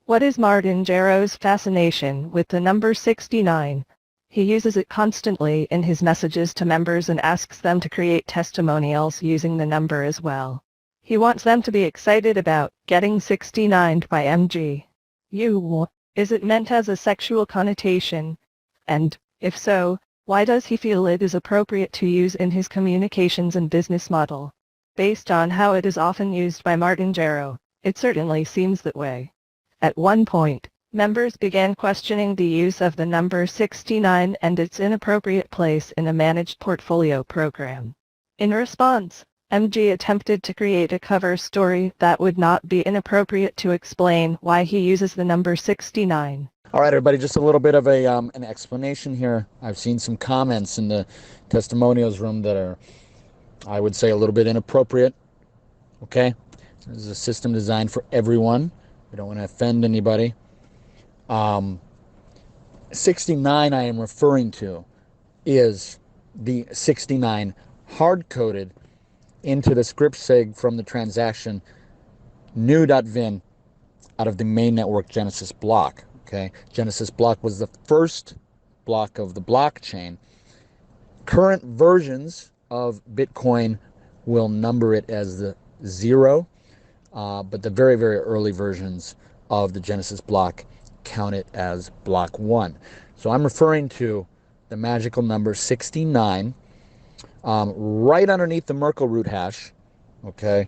What is Martin Gerraux's fascination with the number 69? He uses it constantly in his messages to members and asks them to create testimonials using the number as well. He wants them to be excited about getting 69'd by MG. Is it meant as a sexual connotation? And, if so, why does he feel it is appropriate to use in his communications and business model? Based on how it is often used by Martin Gerraux, it certainly seems that way. At one point, members began questioning the use of the number 69 and its inappropriate place in a managed portfolio program. In response, MG attempted to create a cover story that would not be inappropriate to explain why he uses the number 69. All right, everybody, just a little bit of an explanation here. I've seen some comments in the testimonials room that are, I would say, a little bit inappropriate. Okay? This is a system designed for everyone. We don't want to offend anybody. 69 I am referring to is the 69 hard-coded into the script sig from the transaction new.vin out of the main network Genesis block. Okay, Genesis block was the first block of the blockchain. Current versions of Bitcoin will number it as the 0, but the very, very early versions of the Genesis block count it as block 1. So I'm referring to the magical number 69 right underneath the Merkle root hash, okay,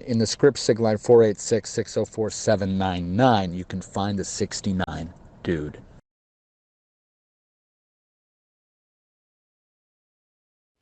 in the script sig line 486604799, you can find the 69 dude.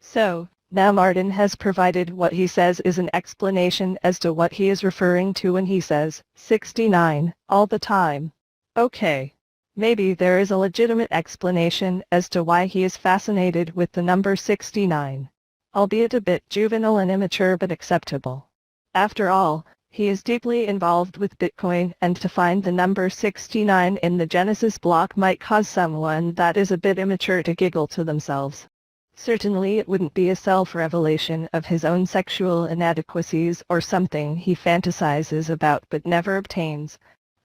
So, now Martin has provided what he says is an explanation as to what he is referring to when he says 69 all the time. Okay. Maybe there is a legitimate explanation as to why he is fascinated with the number 69. Albeit a bit juvenile and immature, but acceptable. After all, he is deeply involved with Bitcoin, and to find the number 69 in the Genesis block might cause someone that is a bit immature to giggle to themselves. Certainly it wouldn't be a self-revelation of his own sexual inadequacies or something he fantasizes about but never obtains.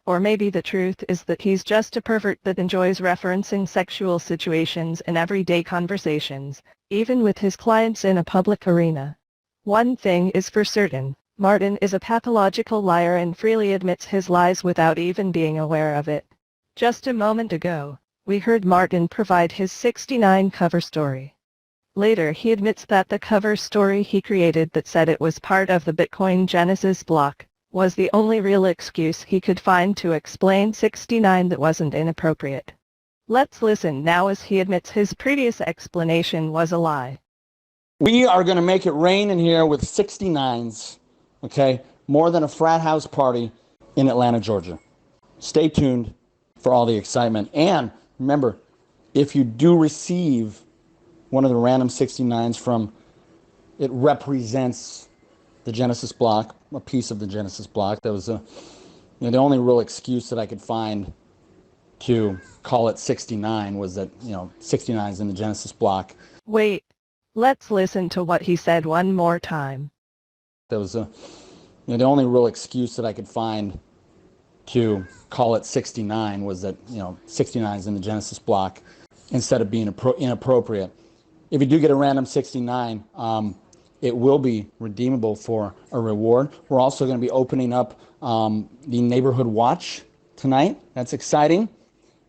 Or maybe the truth is that he's just a pervert that enjoys referencing sexual situations in everyday conversations, even with his clients in a public arena. One thing is for certain. Martin is a pathological liar and freely admits his lies without even being aware of it. Just a moment ago, we heard Martin provide his 69 cover story. Later he admits that the cover story he created that said it was part of the Bitcoin Genesis block was the only real excuse he could find to explain 69 that wasn't inappropriate. Let's listen now as he admits his previous explanation was a lie. We are going to make it rain in here with 69s. Okay, more than a frat house party in Atlanta, Georgia. Stay tuned for all the excitement. And remember, if you do receive one of the random 69s from, it represents the Genesis block, a piece of the Genesis block. That was the only real excuse that I could find to call it 69 was that, 69 is in the Genesis block. Wait, let's listen to what he said one more time. That was the only real excuse that I could find to call it 69 was that, 69 is in the Genesis block instead of being inappropriate. If you do get a random 69, it will be redeemable for a reward. We're also going to be opening up the Neighborhood Watch tonight. That's exciting.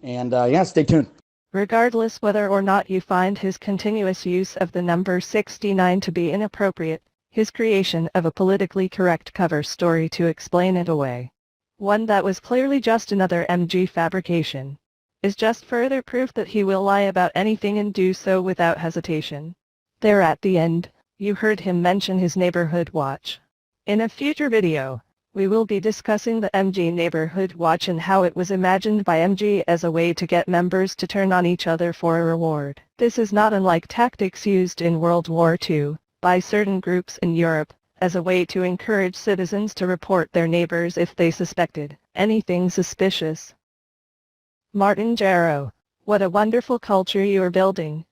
And stay tuned. Regardless whether or not you find his continuous use of the number 69 to be inappropriate, his creation of a politically correct cover story to explain it away, one that was clearly just another MG fabrication, is just further proof that he will lie about anything and do so without hesitation. There at the end, you heard him mention his Neighborhood Watch. In a future video, we will be discussing the MG Neighborhood Watch and how it was imagined by MG as a way to get members to turn on each other for a reward. This is not unlike tactics used in World War II by certain groups in Europe as a way to encourage citizens to report their neighbors if they suspected anything suspicious. Martin Gerraux, what a wonderful culture you are building.